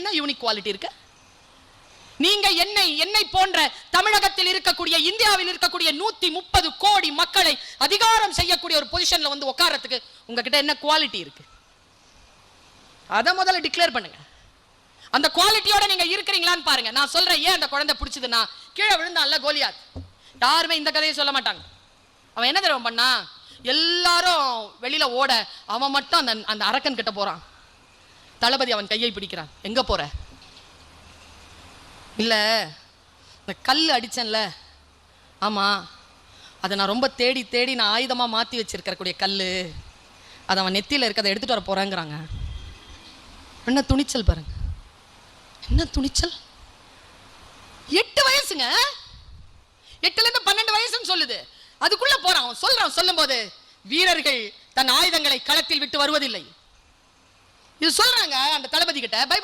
என்ன unique quality இருக்கு? நீங்க என்னை போன்ற தமிழகத்தில் இருக்கக்கூடிய, இந்தியாவில் இருக்கக்கூடிய 130 கோடி மக்களை அதிகாரம் செய்யக்கூடிய ஒரு பொசிஷன்ல வந்து உட்கார்றதுக்கு உங்ககிட்ட என்ன குவாலிட்டி இருக்கு? அத முதல்ல டிக்ளேர் பண்ணுங்க. அந்த குவாலிட்டியோட நீங்க இருக்கிறீங்களான்னு பாருங்க. நான் சொல்றேன், ஏன் அந்த குழந்தை பிடிச்சதுன்னா, கீழே விழுந்தான்ல கோலியாத், யாருமே இந்த கதையை சொல்ல மாட்டாங்க. அவன் என்ன தெரியும் பண்ணா, எல்லாரும் வெளியில ஓட, அவன் மட்டும் அந்த அரக்கன் கிட்ட போறான். தளபதி அவன் கையை பிடிக்கிறான். எங்க போற? இல்ல, இந்த கல் அடிச்சேன்ல, ஆமா, அதை நான் ரொம்ப தேடி தேடி நான் ஆயுதமா மாத்தி வச்சிருக்கக்கூடிய கல்லு, அதை அவன் நெத்தியில இருக்கிறத எடுத்துட்டு வர போறேங்கிறாங்க. என்ன துணிச்சல் பாருங்க, என்ன துணிச்சல்! 8 வயசுங்க, 8ல இருந்து 12 வயசுன்னு சொல்லுது. அதுக்குள்ள போறான். சொல்லும் போது, வீரர்கள் தன் ஆயுதங்களை களத்தில் விட்டு வருவதில்லை. இது சொல்றாங்க அந்த தளபதி கிட்ட. பைபிள்